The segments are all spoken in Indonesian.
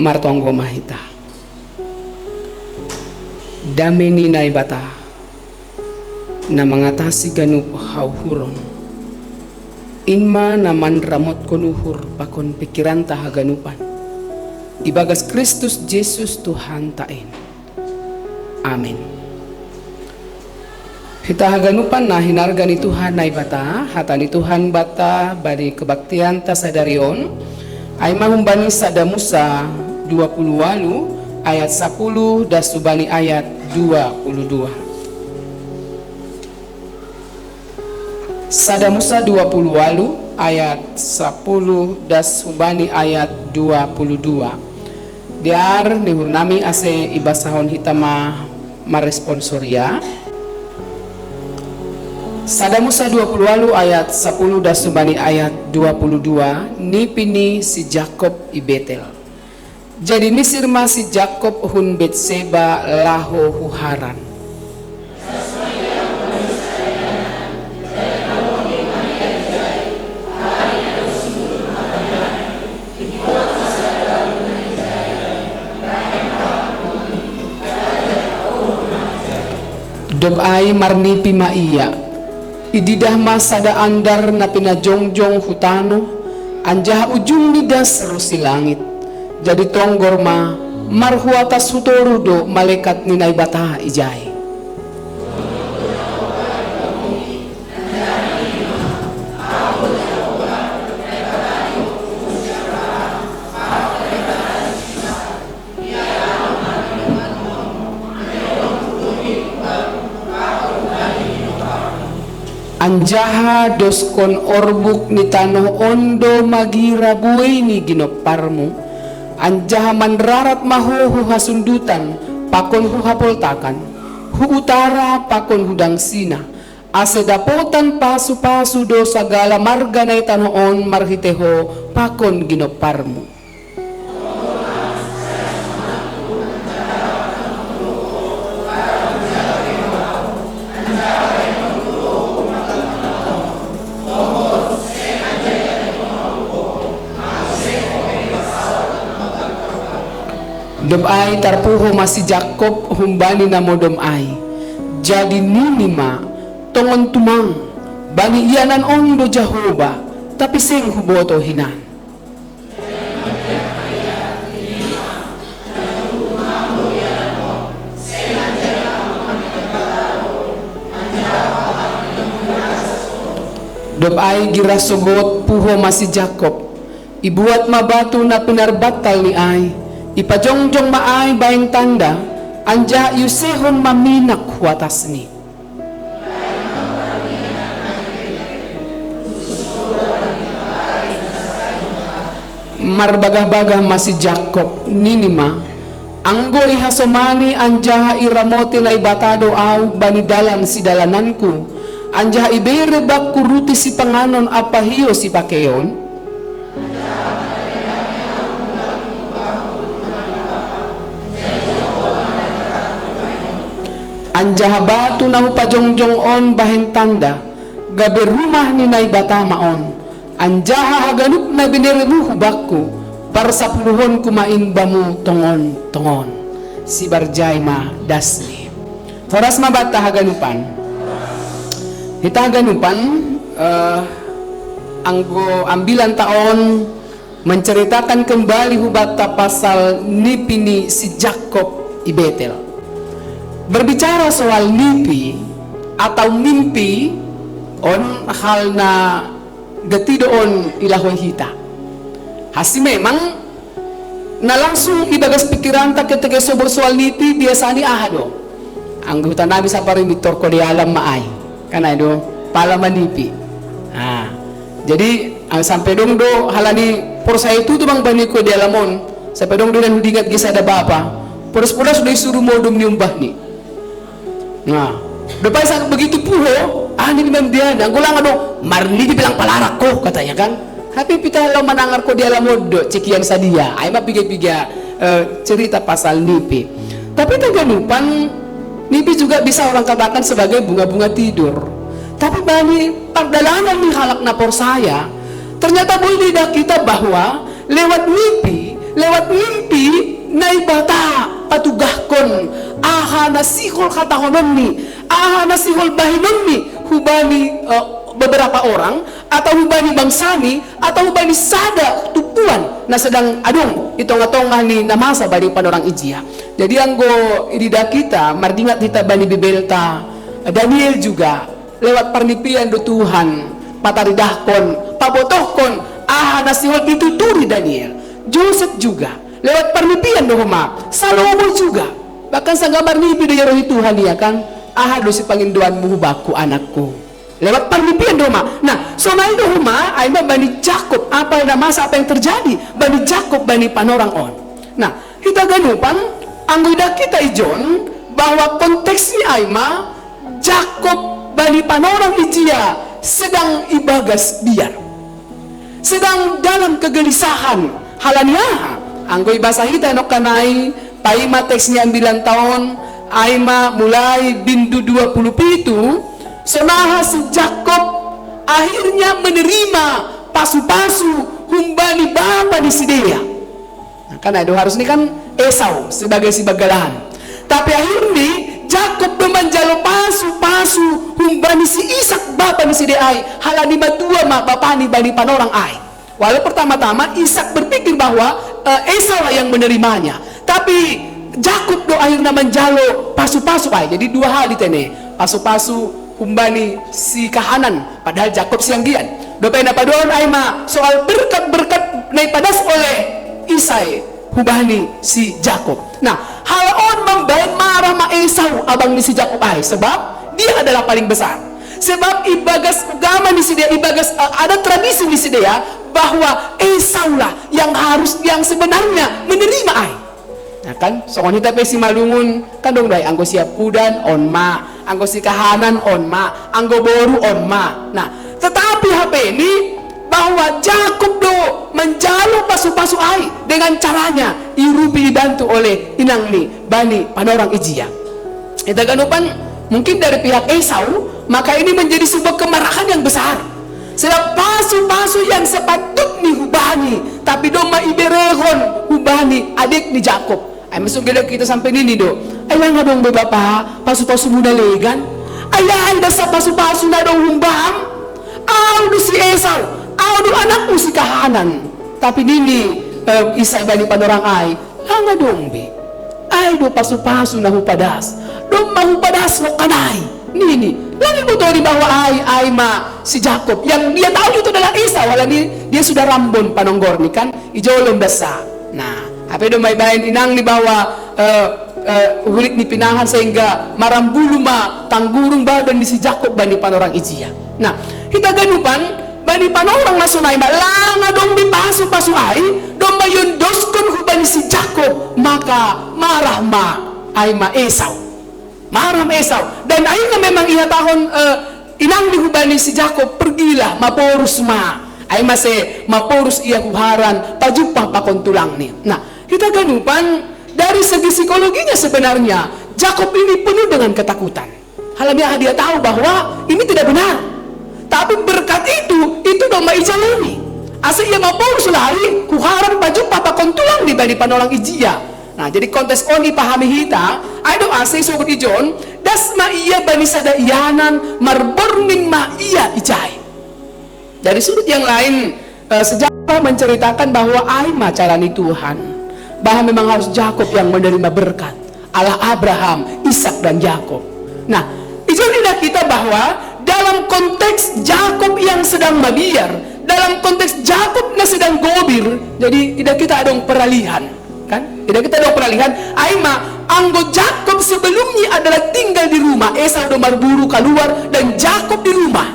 martonggo mahita dameni na ibata na mengatasi ganup hauhuron inma na mandramot konuhur pakon pikiran tahaganupan ibagas Kristus Yesus Tuhan tain. Amin. Hitahaganupan na hinarga ni Tuhan na ibata hata ni Tuhan bata bari kebaktian ta sadarion ay mahumbani sada Musa 28 ayat 10 dan subani ayat 22. Sada Musa 28 ayat 10 dan subani ayat 22. Diar nihur nami ase ibasahon hitama maresponsoria. Sada Musa 28 ayat 10 dan subani ayat 22 nipini si Jakob i Betel. Jadi misir ma si Jakob hun Betseba laho huharan. Dob ay marnipi maiya ididah masada andar na pinajongjong hutano anjah ujung nidas rosi langit jadi tonggor ma marhuatas hutorudo malaikat ninay bata ijay anjaha doskon orbuk ni tanoh ondo magira buay ni ginoparmu anjaha manrarat maho hasundutan pakon hapoltakan hu utara pakon hudang sina ase dapotan pasu-pasu do sagala marga na tanoon marhiteho pakon ginoparmu. Dom ay tarpuho masih Jakob humbani na modom ay jadi ninima tongon tumang bani ianan ondo Jehovah tapi sing huboto hinan dom ay girasogot puho masih Jakob ibuat mabatu na pinarbatal ni ay ipajongjong maay bayang tanda anja yusehon maminak huatas ni marbagah-bagah masih Jakob ninima anggo ihasomani anja iramoti na ibatado au bani dalan si dalananku anja ibere bak kuruti si panganon apahiyo si pakeon anjaha batu nahu pajongjong on bahen tanda gabe rumah ni nai batama on anjaha haganup na bineremuh bakku parsapuluhon kumain bamu tongon si barjay ma dasni toras mabata haganupan hita haganupan anggo ambilan taon menceritakan kembali hubata pasal nipini si Jakob i Betel. Berbicara soal mimpi atau mimpi on hal na gatido on ilahwan hita hasi memang na langsung ibagas pikiran ta ketika sobor soal mimpi biasa ni ahado anggota nabi sa parimitor ko di alam maay kana do palaman mimpi jadi ang sampai dong do halani por sa itu tu bang bani ko di alamon sampai dong do dan hudingat gisada bapa poros-poros sudah disuruh modum niumbah ni. Nah, depan saat begitu puho, ini memang dia, dan gulang ado, marni dibilang palarak ko katanya kan. Tapi kita lo menangar ko di alam modo cekian sadia, ay mapiga-piga cerita pasal nipi. Tapi taganupan nipi juga bisa orang katakan sebagai bunga-bunga tidur. Tapi bani perdalangan nih halak napor saya, ternyata boleh lidah kita bahwa lewat nipi lewat mimpi naibata patugahkon aha nasihol katahononni, aha nasihol bahinonni hubani beberapa orang atau hubani bangsani atau hubani sada tupuan na sedang adung itong-atongah ni namasa bani panorang ijia. Jadi anggo idida kita mardingat kita bani bibelta Daniel juga lewat pernipian do Tuhan pataridahkon pabotohkon aha nasihol dituturi Daniel. Joseph juga lewat pernipian do homa, Salomo juga bahkan sa gambar nipi do yarohi Tuhan ya kan, aha do si panginduan muhubaku anakku lewat pernipian do homa. Nah sonai do homa ay bani Jakob apa yang masa apa yang terjadi bani Jakob bani panorang on. Nah kita ganupan anggoda kita ijon bahwa konteksnya aima Jakob bani panorang ijia sedang ibagas biar, sedang dalam kegelisahan halania anggoy basa hita nok kanai paima teksnya 9 tahun aima mulai bindu 27 sonaha si Jakob akhirnya menerima pasu-pasu humbani bapa di Sidea. Nah, kan itu harus ini kan Esau sebagai si bagalan, tapi akhirnya Jakob memanjalo pasu-pasu humbani si Ishak bapa di Sidea halani batua ma bapani bani panorang ai. Walau pertama-tama Ishak berpikir bahwa Esau lah yang menerimanya, tapi Jakob do akhirnya menjalo pasu-pasu ay. Jadi dua hal ditene, pasu-pasu humbani si kahanan padahal Jakob siang gian do pena padon ay ma soal berkat-berkat naipadas oleh Isai hubani si Jakob. Nah halaon membaik marah ma Esau abang ni si Jakob ay sebab dia adalah paling besar, sebab ibagas agama di Sidea, ibagas ada tradisi di Sidea bahwa Esau lah yang harus yang sebenarnya menerima ay. Nah kan soalnya kita pesi malungun kan dong dai anggo siap pudan on ma, anggo si kahanan on ma, anggo boru on ma. Nah tetapi HP ini bahwa Jakob do menjalo pasu-pasu ay dengan caranya irupi dibantu oleh inang ni bani panorang ijia. Kita ganupan mungkin dari pihak Esau, maka ini menjadi sebuah kemarahan yang besar. Sebab pasu-pasu yang sepatutnya hubani tapi doma iberehon hubani adik ni Jakob. Ay masuk gila kita sampai ini do. Ay nga dong beberapa pasu-pasu muda legan. Ay dasa pasu-pasu na dong humbam. Aw do si Esau, aw do anakku si kahanan. Tapi nini Isay bani panorang ay nga dong be. Ay do pasu-pasu na hupadas. Do mahupadas no kanay. Nini lagi betul bahwa ay ma si Jakob yang dia tahu itu adalah Esau, walau dia sudah rambun panonggor nih kan ijolom dasa. Nah apa itu may bayan inang ni bahwa ulit ni pinahan sehingga marambulu ma tanggurung badan di si Jakob bani panorang ijia. Nah kita ganupan bani panorang nasunay ma langa dong di pasu-pasu ay dong mayundoskon bani si Jakob maka marah ma ay ma Esau. Marah Esau dan akhirnya memang ia tahun inang dihubani si Jakob pergilah maporus ma ay mase maporus ia huharan pajupah pakon tulang ni. Nah kita ganupan dari segi psikologinya sebenarnya Jakob ini penuh dengan ketakutan. Halanya dia tahu bahwa ini tidak benar, tapi berkat itu doma ijalani asli ia maporus lari huharan pajupah pakon tulang di bani panorang ijia. Nah jadi kontes oni pahami hita ayo asli sobat ijon das ma iya bani sada iyanan marborning ma iya ijai. Dari sudut yang lain sejarah menceritakan bahwa aima carani Tuhan bahwa memang harus Jakob yang menerima berkat Allah Abraham, Ishak dan Yakob. Nah ijon indah kita bahwa dalam konteks Jakob yang sedang mabiar, dalam konteks Jakob yang sedang gobir, jadi tidak kita ada peralihan kan? Tidak kita ada peralihan. Aima anggo Jakob sebelumnya adalah tinggal di rumah, Esau domar buru keluar dan Jakob di rumah.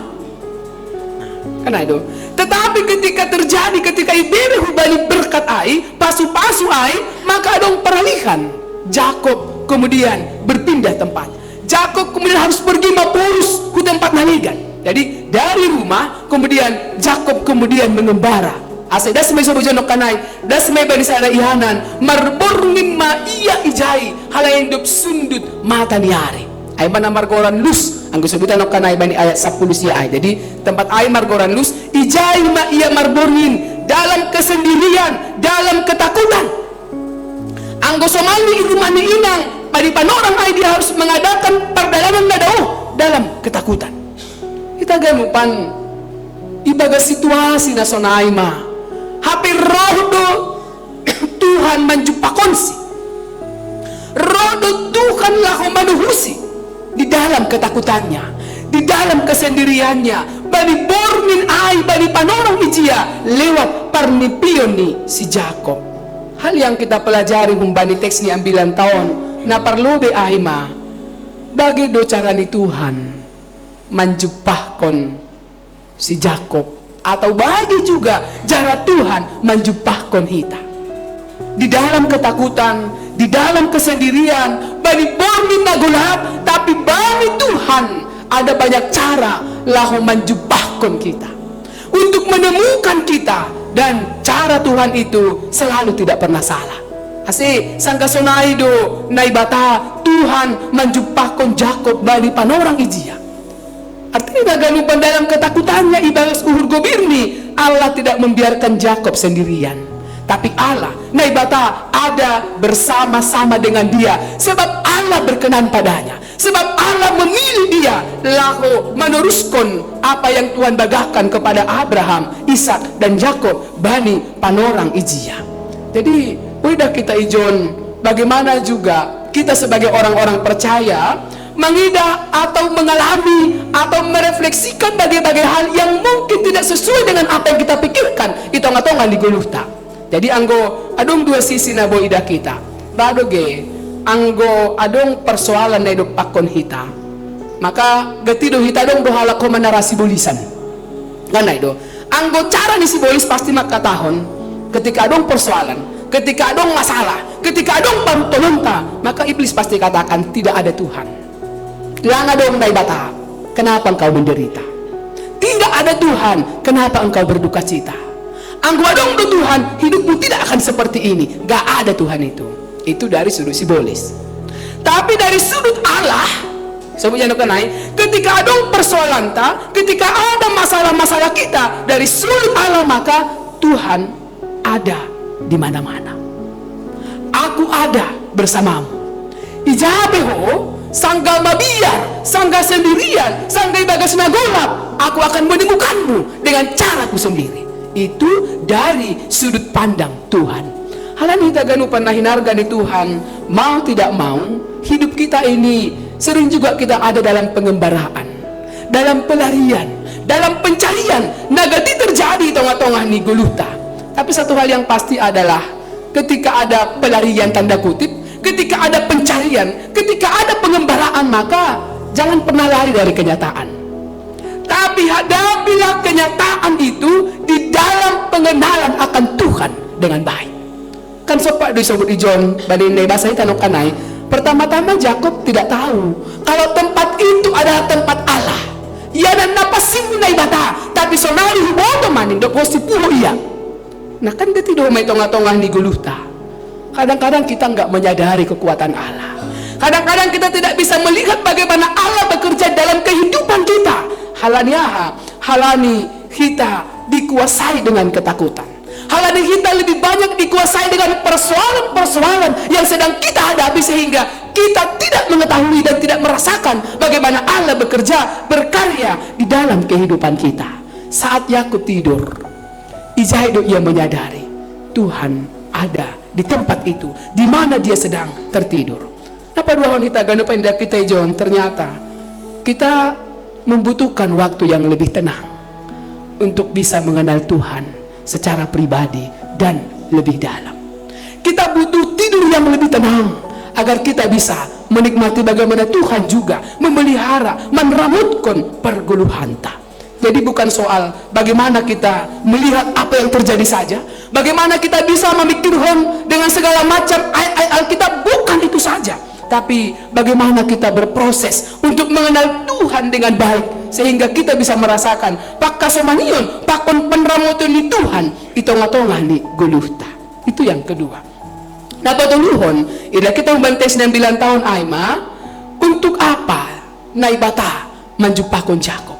Karena itu. Tetapi ketika terjadi ketika ibebe hubali berkat ai, pasu-pasu ai, maka ada peralihan. Jakob kemudian berpindah tempat. Jakob kemudian harus pergi mapurus ke tempat naligan. Jadi dari rumah kemudian Jakob kemudian mengembara. Asai das may sobo jonok kanay, das may bani sada ihanan, marborngin ma iya ijai, halayan dop sundut mata niari. Ay mana margoran lus, ang gusto bitan kanay bani ayat 10 siya ay. Jadi tempat ay margoran lus, ijai ma iya marborngin dalam kesendirian, dalam ketakutan. Anggo somali irumani inang pada panorang ay dia harus mengadakan perdalaman nadao dalam ketakutan. Kita gamupan ibaga situasi na sonay ma hampir roh do Tuhan menjumpakonsi, roh do Tuhan lah manuhusi di dalam ketakutannya, di dalam kesendiriannya. Bani bormin ay bani panorang ijia lewat parnipion ni si Jakob. Hal yang kita pelajari humbani teks ni ambilan tahun na perlu be ay ma bagi do cara ni Tuhan menjumpahkan si Jakob, atau bagi juga cara Tuhan menjumpahkan kita di dalam ketakutan, di dalam kesendirian, bani bormin nagulat, tapi bagi Tuhan ada banyak cara lahu menjumpahkan kita untuk menemukan kita, dan cara Tuhan itu selalu tidak pernah salah. Asi sangka sonaido naibata Tuhan menjumpahkan Jakob bani panorang ijia. Artinya galupan dalam ketakutannya ibarat uhur gobirni, Allah tidak membiarkan Jakob sendirian, tapi Allah naibata ada bersama-sama dengan dia, sebab Allah berkenan padanya, sebab Allah memilih dia lalu meneruskan apa yang Tuhan bagakan kepada Abraham, Ishak dan Jakob bani panorang ijia. Jadi udah kita ijon bagaimana juga kita sebagai orang-orang percaya mengidah atau mengalami atau merefleksikan berbagai hal yang mungkin tidak sesuai dengan apa yang kita pikirkan itu ngatongan di Golgota. Jadi anggo adong dua sisi na bo ida kita bado ge anggo adong persoalan na hidup pakon hita, maka getido hita dong do halako manarasi bolisan ganay do anggo cara ni si bolis pasti makatahon ketika adong persoalan, ketika adong masalah, ketika adong pantolonta, maka iblis pasti katakan tidak ada Tuhan. Lang adong naibata, kenapa engkau menderita? Tidak ada Tuhan, kenapa engkau berduka cita? Anggo adong do Tuhan, hidupmu tidak akan seperti ini. Gak ada Tuhan itu. Itu dari sudut simbolis. Tapi dari sudut Allah, sebutnya kenai, ketika adong persoalan ta, ketika ada masalah-masalah kita, dari sudut Allah maka Tuhan ada di mana-mana. Aku ada bersamamu. Ijabeho sangga mabiar, sangga sendirian, sangga ibagas nagolap, aku akan menemukanmu dengan caraku sendiri. Itu dari sudut pandang Tuhan. Halan kita ganupan na hinarga ni Tuhan, mau tidak mau hidup kita ini sering juga kita ada dalam pengembaraan, dalam pelarian, dalam pencarian. Nagati terjadi tengah-tengah ni Golgota. Tapi satu hal yang pasti adalah ketika ada pelarian tanda kutip, ketika ada pencarian, ketika ada pengembaraan, maka jangan pernah lari dari kenyataan. Tapi hadapilah kenyataan itu di dalam pengenalan akan Tuhan dengan baik. Kan sopak disebut ijon badai bahasa itu kanai. Pertama-tama Jakob tidak tahu kalau tempat itu adalah tempat Allah. Ia dan napasim naibata, tapi sonari huboto manin do posi puho iya. Nah kan dia tidak may tongah-tongah di Golgota. Kadang-kadang kita nggak menyadari kekuatan Allah. Kadang-kadang kita tidak bisa melihat bagaimana Allah bekerja dalam kehidupan kita. Halani kita dikuasai dengan ketakutan. Halani kita lebih banyak dikuasai dengan persoalan-persoalan yang sedang kita hadapi, sehingga kita tidak mengetahui dan tidak merasakan bagaimana Allah bekerja, berkarya di dalam kehidupan kita. Saat Yakub tidur, Izaido ia menyadari Tuhan ada di tempat itu di mana dia sedang tertidur. Apa dua kita ganup indah kita John, ternyata kita membutuhkan waktu yang lebih tenang untuk bisa mengenal Tuhan secara pribadi dan lebih dalam. Kita butuh tidur yang lebih tenang agar kita bisa menikmati bagaimana Tuhan juga memelihara, meneramutkan perguluhanta. Jadi bukan soal bagaimana kita melihat apa yang terjadi saja, bagaimana kita bisa memikirkan dengan segala macam ayat-ayat Alkitab, bukan itu saja, tapi bagaimana kita berproses untuk mengenal Tuhan dengan baik, sehingga kita bisa merasakan pakasomanion, pakon penramoton di Tuhan itu ngatongah di Golgota. Itu yang kedua. Nah patuluhon, ila kita membantes 9 tahun Aima, untuk apa naibata menjumpahkan Jakob?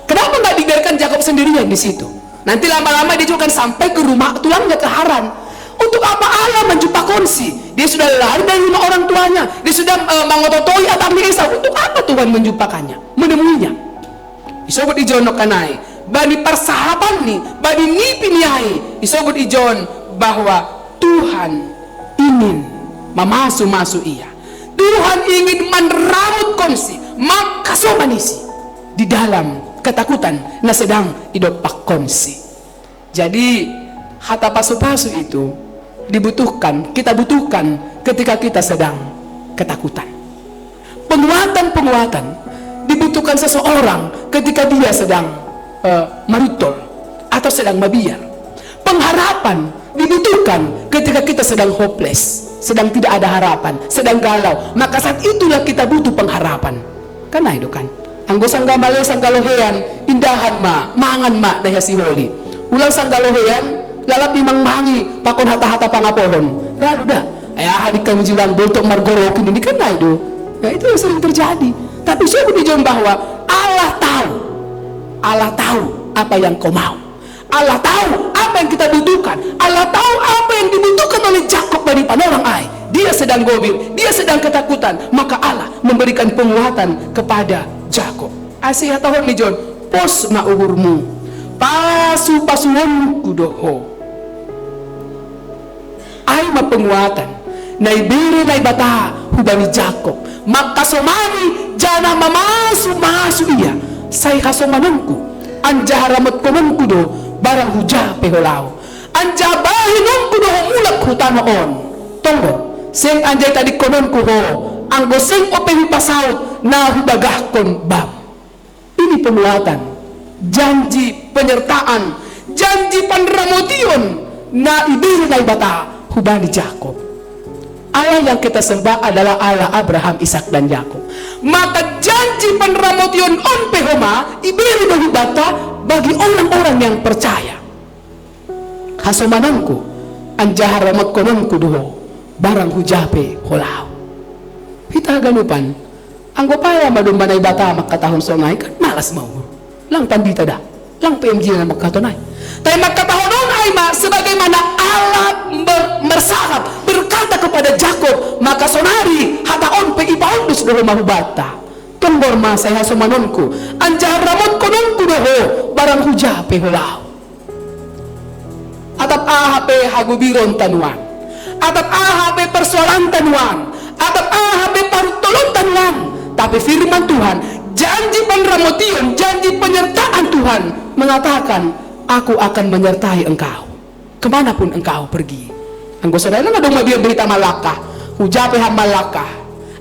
Kenapa nggak dibiarkan Jakob sendirian di situ? Nanti lama-lama dia juga akan sampai ke rumah tulangnya ke Haran. Untuk apa Allah menjumpa konsi? Dia sudah lari dari rumah orang tuanya, dia sudah mengototoi Abraham Esau. Untuk apa Tuhan menjumpakannya, menemuinya? Isobut ijon kanai bani persahaban nih, bani nipi niai. Isobut ijon bahwa Tuhan ingin memasu ia. Tuhan ingin meneramut konsi, maka somanisi di dalam ketakutan na sedang idopak konsi. Jadi hata pasu-pasu itu kita butuhkan ketika kita sedang ketakutan. Penguatan dibutuhkan seseorang ketika dia sedang marutol atau sedang mabiar. Pengharapan dibutuhkan ketika kita sedang hopeless, sedang tidak ada harapan, sedang galau. Maka saat itulah kita butuh pengharapan. Karena itu kan anggo sanggambale sanggalohean indahan mangan daya siholi. Ulang sanggalohean lalap imang mangi pakon hata-hata pangapohon. Udah hadik kami jilang boltok margorokin ini kan itu. Ya itu yang sering terjadi. Tapi saya berbicara bahwa Allah tahu apa yang kau mau. Allah tahu apa yang kita butuhkan. Allah tahu apa yang dibutuhkan oleh Jakob dari panorang ai. Dia sedang gobir, dia sedang ketakutan, maka Allah memberikan penguatan kepada Jakob. Asyik tahun ni John, pos mauhurmu, pasuhon kudoho. Ai ma penguatan, naibiri naibata hubani Jakob. Maka somani jana mamasu ia. Saya kasomananku, anjaharamat komanku do barang huja peholau. Anjabahinanku do mulak hutanoon. Tonggo, sing anjay tadi kononku ho, anggo sing opehi pasaut na hubagahkon bam. Ini penguatan, janji penyertaan, janji panramotion na ibiri na ibata hubani Jakob. Allah yang kita sembah adalah Allah Abraham, Ishak dan Yakub. Maka janji panramotion on pehoma ibiri na hubata bagi orang-orang yang percaya. Hasomananku anjaharamat kononku duho barang hujape holau. Kita ganupan anggo paya madumbanay bata makatahon sonay kan malas mau lang pandita da lang PMG na magkatonay tayo magkatahonon ay sebagaimana Allah mersahap berkata kepada Jakob maka sonari hataon pe ipaundus dulu mahubata kembor masay hasumanonku anjaramot kononku doho barang hujape holau atap ahape hagubiron tanuan atap ahape persoalan tanuan atap ahape parutolon tanuan. Tapi firman Tuhan, janji panramotion, janji penyertaan Tuhan mengatakan, aku akan menyertai engkau kemanapun engkau pergi. Anggo saudara nga dong mabiyang berita malakah, hujape ham malakah,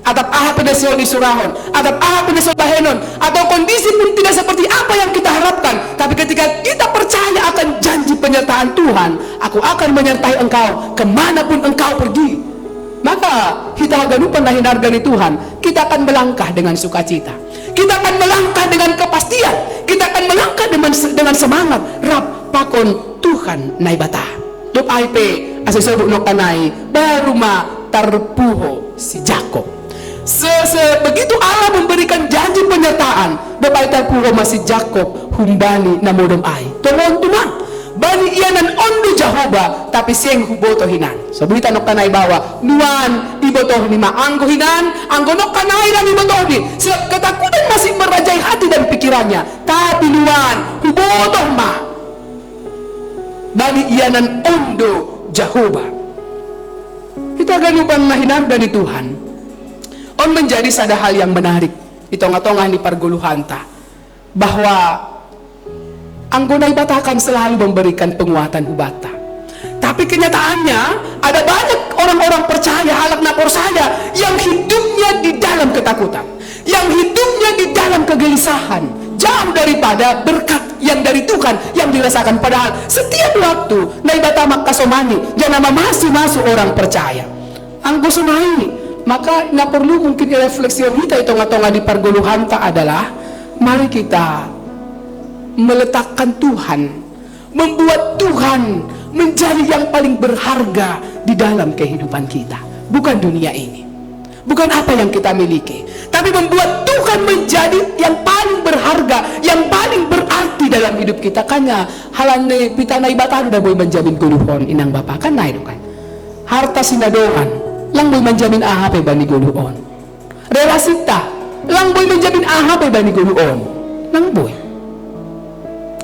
atap aha pedasion di surahon, atap aha pedasion bahenon, atau kondisi pun tidak seperti apa yang kita harapkan. Tapi ketika kita percaya akan janji penyertaan Tuhan, aku akan menyertai engkau kemanapun engkau pergi. Maka kita ganupan na hinargani Tuhan, kita akan melangkah dengan sukacita, kita akan melangkah dengan kepastian, kita akan melangkah dengan semangat. Rap pakon Tuhan naibata tup aipe asesebut no kanai baru ma tarpuho si Jakob. Begitu Allah memberikan janji penyertaan dapat tarpuho masih Jakob humbani namodom ai tolong Tuhan bani ianan ondu Jahoba tapi sing huboto hinan. So berita no kanay bawa nuan ibotoh ni maanggo hinan anggo no kanay dan ibotoh ni sebab ketakutan masih merajai hati dan pikirannya. Tapi nuan hubotoh ma bani ianan ondu Jahoba. Kita ganupan mahinan dari Tuhan on menjadi sada hal yang menarik itong-atongah ni parguluhanta bahwa anggonay batakan selalu memberikan penguatan hubata. Tapi kenyataannya ada banyak orang-orang percaya halak napor saya yang hidupnya di dalam ketakutan, yang hidupnya di dalam kegelisahan, jauh daripada berkat yang dari Tuhan yang dirasakan. Padahal setiap waktu naibata makasomani jangan masuk orang percaya anggo sunai. Maka nggak perlu mungkin refleksi kita itong-atong di parguluhanta adalah mari kita meletakkan Tuhan, membuat Tuhan menjadi yang paling berharga di dalam kehidupan kita. Bukan dunia ini, bukan apa yang kita miliki, tapi membuat Tuhan menjadi yang paling berharga, yang paling berarti dalam hidup kita kanya halan pita na ibatan da boy menjamin guluhon inang bapa kan na kan harta sinadoan lang boy menjamin ahap bani guluhon relasi ta lang boy menjamin ahap bani guluhon lang boy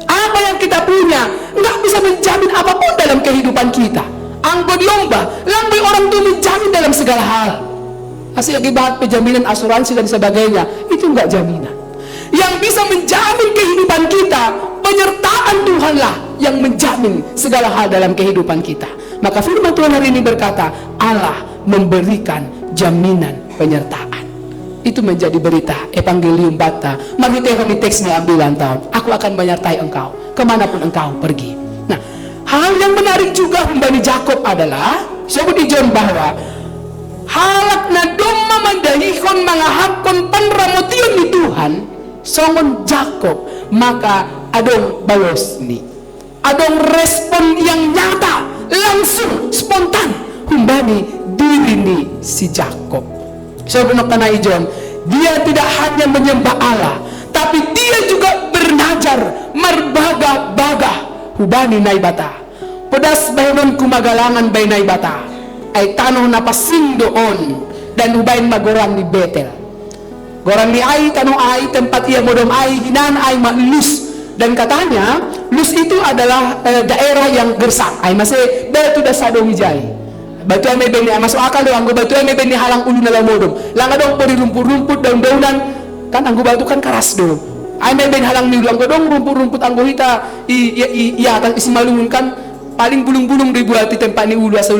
apa yang kita punya nggak bisa menjamin apapun dalam kehidupan kita. Anggo diomba lang boy orang tuh menjamin dalam segala hal. Asli akibat penjaminan asuransi dan sebagainya itu enggak jaminan. Yang bisa menjamin kehidupan kita penyertaan Tuhanlah yang menjamin segala hal dalam kehidupan kita. Maka firman Tuhan hari ini berkata Allah memberikan jaminan penyertaan. Itu menjadi berita Evangelium Bata. Mari teksnya ambilan tahun. Aku akan menyertai engkau kemanapun engkau pergi. Nah, hal yang menarik juga Bani Jakob adalah sebut John bahwa halak na doma mandahikon mangahapkon panramotion ni Tuhan songon Jakob maka adong balos ni adong respon yang nyata langsung spontan humbani diri ni si Jakob. So kanai John dia tidak hanya menyembah Allah tapi dia juga bernajar marbaga-baga hubani naibata pedas bayanon kumagalangan bay naibata ay tanong na pasing doon dan ubayin magoran ni Betel. Goran ni ay tanong ay tempat ia modom ay hinan ay malus dan katanya lus itu adalah daerah yang gersang ay masih batu dasado hijai batu ay may beni masuk akal doang batu ay may beni halang ulu na modom lang adong pori rumput-rumput daun-daunan kan anggo batu kan keras do ay may beni halang nilu anggo dong rumput-rumput anggo hita iya isi malungun kan paling bulung-bulung dibuat di tempat ini ulu asa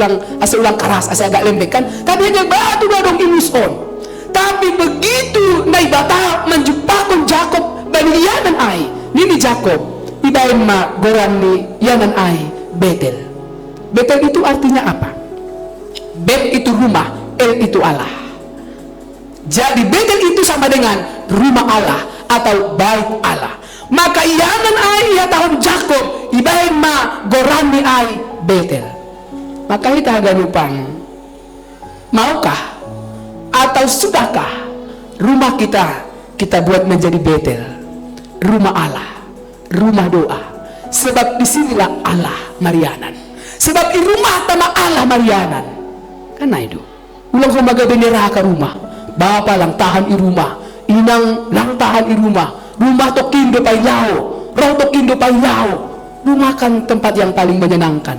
ulang keras asa agak lembek kan tapi hanya batu dong imuson tapi begitu naibata menjumpakan Jakob bani yanan ai nini Jakob ibain ma goran ni yanan ai Betel. Betel itu artinya apa? Bet itu rumah, El itu Allah. Jadi Betel itu sama dengan rumah Allah atau bait Allah. Maka iyanan ay tahun Jakob ibahin ma gorani ay Betel. Maka kita ganupang maukah atau sudahkah rumah kita buat menjadi Betel, rumah Allah, rumah doa. Sebab disinilah Allah marianan. Sebab di rumah tanah Allah marianan. Karena itu ulang kumbaga bendera ke rumah Bapa lang tahan i rumah inang lang tahan i rumah tokindo pailao, roh tokindo pailao. Rumah kan tempat yang paling menyenangkan.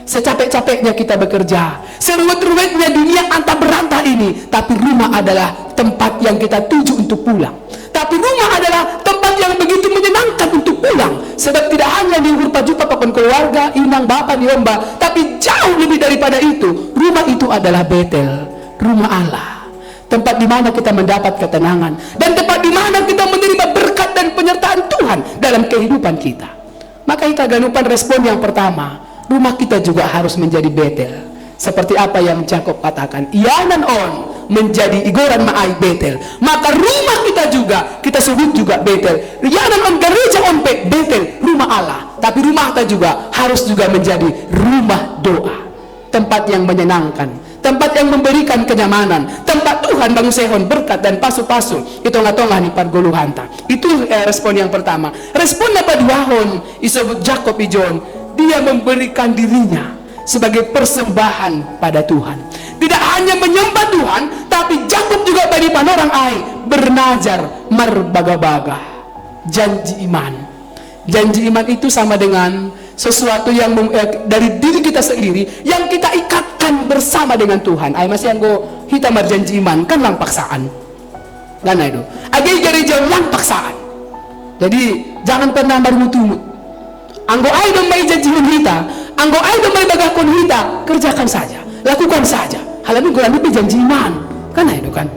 Secapek-capeknya kita bekerja, seruat-ruatnya dunia antah berantah ini, tapi rumah adalah tempat yang kita tuju untuk pulang. Tapi rumah adalah tempat yang begitu menyenangkan untuk pulang. Sebab tidak hanya diukur pajupa papan keluarga, inang bapak diomba, tapi jauh lebih daripada itu. Rumah itu adalah Betel, rumah Allah. Tempat di mana kita mendapat ketenangan dan tempat di mana kita menerima berkat dan penyertaan Tuhan dalam kehidupan kita. Maka kita ganupan respon yang pertama, rumah kita juga harus menjadi Betel. Seperti apa yang Jakob katakan, ianan on menjadi igoran maai Betel. Maka rumah kita juga kita sebut juga Betel. Ianan on gereja on Betel, rumah Allah. Tapi rumah kita juga harus juga menjadi rumah doa, tempat yang menyenangkan, tempat yang memberikan kenyamanan, tempat Tuhan bangusehon berkat dan pasu-pasu itu ngatongah ni pargoluhanta. Itu respon yang pertama. Respon apa duahon isebut Jakob ijon, dia memberikan dirinya sebagai persembahan pada Tuhan. Tidak hanya menyembah Tuhan, tapi Jakob juga bagi panorang ai bernajar marbaga-baga janji iman. Janji iman itu sama dengan sesuatu yang dari diri kita sendiri yang kita ikatkan bersama dengan Tuhan. Ay masih anggo kita berjanji iman kan lang paksaan. Gana itu. Agay gereja lang paksaan. Jadi jangan pernah marmutumut. Anggo ay domay janji kita, anggo ay domay bagakon kita, kerjakan saja, lakukan saja. Halamin gulami janji iman. Gana itu kan.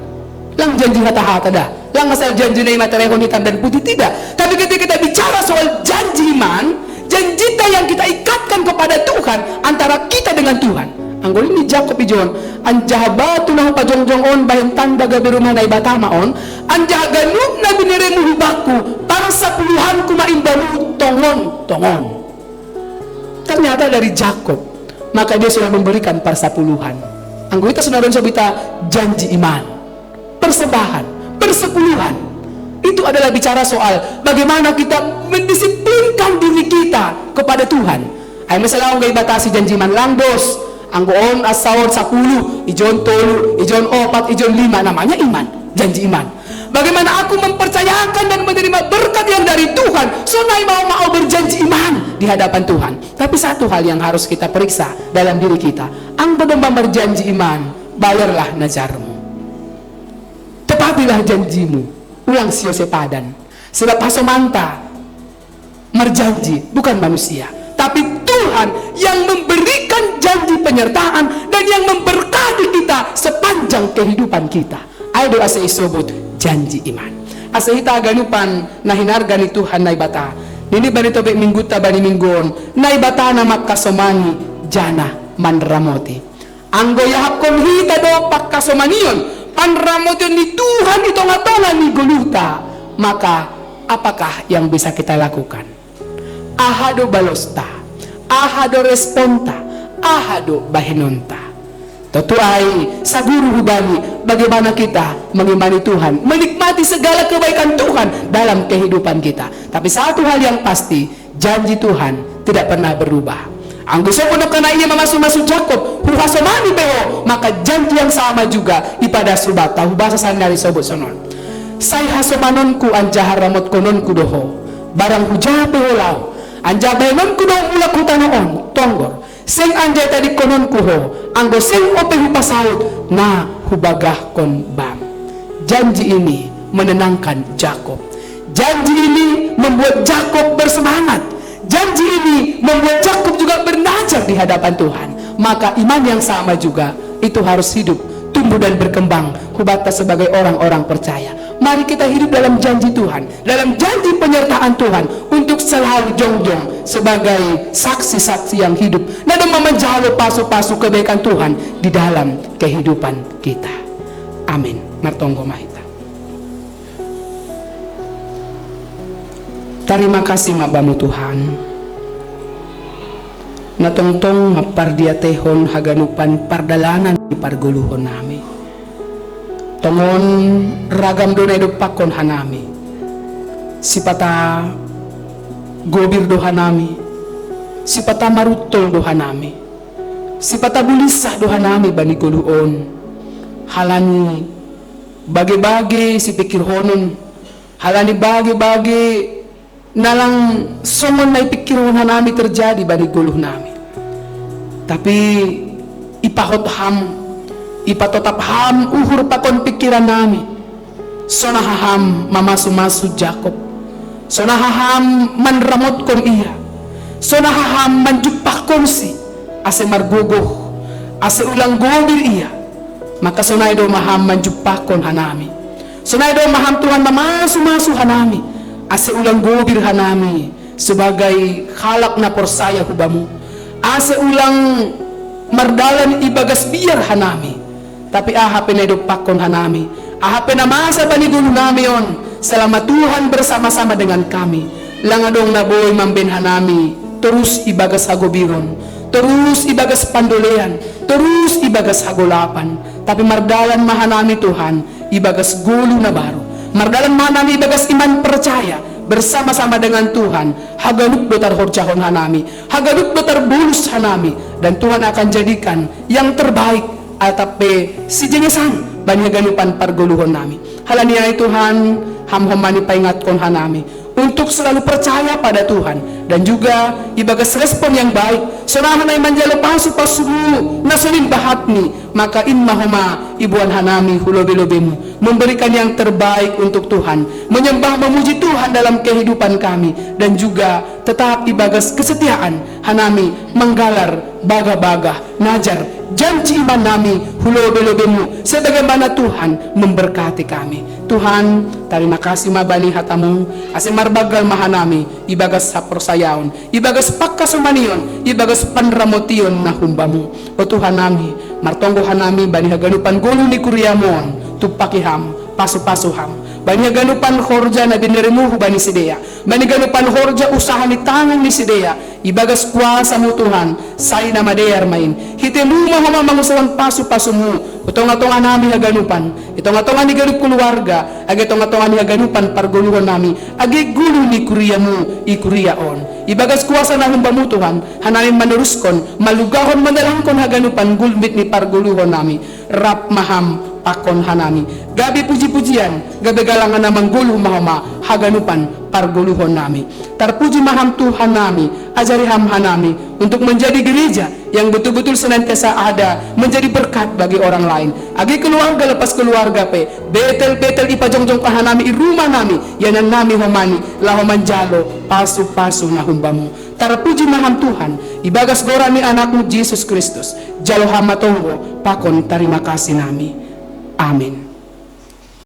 Lang janji hata-hata dah. Lang asal janji na materekon hitam dan putih tidak. Tapi ketika kita bicara soal janji iman, janji yang kita ikatkan kepada Tuhan antara kita dengan Tuhan. Anggol ini Jakob ijon anjahabatu na pajongjong on bayan tanda gabi rumah na ibatama on anjahaganub na biniremu hibaku para sa puluhan kumaimbamu tongon. Ternyata dari Jakob maka dia sudah memberikan para sapuluhan. Anggol kita sudah sabita janji iman, persembahan, persepuluhan. Itu adalah bicara soal bagaimana kita mendisiplin memberikan diri kita kepada Tuhan. Ay masalah kung batasi janji man lang dos, ang goon asawon 10, ijon 3, ijon 4, ijon 5, namanya iman, janji iman. Bagaimana aku mempercayakan dan menerima berkat yang dari Tuhan, sonai mau berjanji iman di hadapan Tuhan. Tapi satu hal yang harus kita periksa dalam diri kita, ang benar berjanji iman, bayarlah najarmu, tepatilah janjimu, ulang sio sepadan. Sebab hasomanta berjanji bukan manusia, tapi Tuhan yang memberikan janji penyertaan dan yang memberkati kita sepanjang kehidupan kita. Ayo asa isobut janji iman. Asa hita ganupan na hinarga ni Tuhan na ibata. Nini bani tobe mingguta bani minggon na ibata na makasomani jana manramoti. Anggo yahapkon hita do pakasomanion panramotion ni Tuhan ito ngatongan ni guluta. Maka apakah yang bisa kita lakukan? Ahado balosta, ahado responta, ahado bahinonta. Tutuay sa guru hubani bagaimana kita mengimani Tuhan, menikmati segala kebaikan Tuhan dalam kehidupan kita. Tapi satu hal yang pasti, janji Tuhan tidak pernah berubah. Ang gusto ko na kanaiya mamasu-masu Jacob, huhasomani beho, maka janji yang sama juga ipada subata, hubasa sandari sobot sonon. Say hasomanon ku anja haramot konon ku doho, barang hujape holaw, anja baynon ku doho ulak hutanoon, tonggor. Sing anjay tadi konon kuho, anggo sing ope hupasaut na hubagah kon bam. Janji ini menenangkan Jacob. Janji ini membuat Jacob bersemangat. Janji ini membuat Jacob juga bernazar di hadapan Tuhan. Maka iman yang sama juga itu harus hidup, tumbuh dan berkembang hubata sebagai orang-orang percaya. Mari kita hidup dalam janji Tuhan, dalam janji penyertaan Tuhan untuk selalu jongjong sebagai saksi-saksi yang hidup dan memenjalo pasu-pasu kebaikan Tuhan di dalam kehidupan kita. Amin. Martonggo mahita. Terima kasih mabamu Tuhan. Natongtong mapardiatehon haganupan pardalanan di parguluhon nami. Tongon ragam donay do pakon hanami. Sipata gobir do hanami. Sipata marutol do hanami. Sipata bulisah do hanami bani guluon. Halani bagi-bagi si pikir honon. Halani bagi-bagi nalang songon na ipikirhon hanami terjadi bani guluh nami. Tapi ipahot ham, ipatotap ham uhur pakon pikiran nami. Sonahaham mamasu-masu Jacob. Sonahaham manramot kon iya. Sonahaham manjupak kon si ase margogoh, ase ulang gobir iya. Maka sonay do maham manjupak kon hanami. Sonay do maham Tuhan mamasu-masu hanami. Ase ulang gobir hanami sebagai halak na porsaya hubamu. Ase ulang mardalan ibagas biar hanami. Tapi ahape na pakon hanami. Ahape na masa panigulo nami on. Selama Tuhan bersama-sama dengan kami. Langadong naboy mamben hanami. Terus ibagas hagobiron. Terus ibagas pandolean. Terus ibagas hagolapan. Tapi mardalan mahanami Tuhan. Ibagas gulo na baru. Mardalan manami bagas iman percaya bersama-sama dengan Tuhan. Hagaluk dotar horjahon hanami, hagaluk dotar bulus hanami, dan Tuhan akan jadikan yang terbaik atape si jengesan banyak ganupan parguluhon nami. Halania Tuhan hamhomani paingat kon hanami untuk selalu percaya pada Tuhan dan juga ibagas respon yang baik. Sonahan ay manjalo pasu-pasumu nasulin bahatni, maka inmahoma ibuan hanami hulobe-lobemu memberikan yang terbaik untuk Tuhan, menyembah memuji Tuhan dalam kehidupan kami, dan juga tetap ibagas kesetiaan hanami menggalar baga-baga najar janji iman nami hulobe-lobemu sebagaimana Tuhan memberkati kami. Tuhan, terima kasih mabali hatamu ase marbagal mahanami ibagas saporsayaon, ibagas pakkasumanion, ibagas panramotion na humbamu. O Tuhan nami, martonggo hanami bani haganupan gulo ni kuryamon, tupakiham, pasu-pasuham. Bani haganupan horja na binirimuhu bani sidea. Bani haganupan horja usaha ni tangan ni sidea. Ibagas kuasa mo Tuhan, say na madeyar main. Hitimu mahama mangusawan pasu-pasumu, Itong atongan nami haganupan, itong atongan ni ganup keluarga, agi itong atongan ni haganupan parguluhan nami, agi gulu ni kuriamu, ikuriaon. Ibagas kuasa na humbamu Tuhan, hanamin meneruskan, malugahon manalangkon haganupan, gulbit ni parguluhan nami, rap maham pakon hanami. Gabi puji-pujian, gabi galangan namang gulu mahama, haganupan parguluhan nami. Terpuji maham Tuhan nami, ajari ham hanami, untuk menjadi gereja yang betul-betul senantiasa ada, menjadi berkat bagi orang lain. Agi keluarga lepas keluarga pe, betel-betel ipajongjong pahanami i rumah nami, yanan nami homani, lahoman jalo, pasu-pasu na humbamu. Terpuji maham Tuhan, ibagas gorani anakmu Yesus Kristus, jalo hamatongo, pakon terima kasih nami. Amin.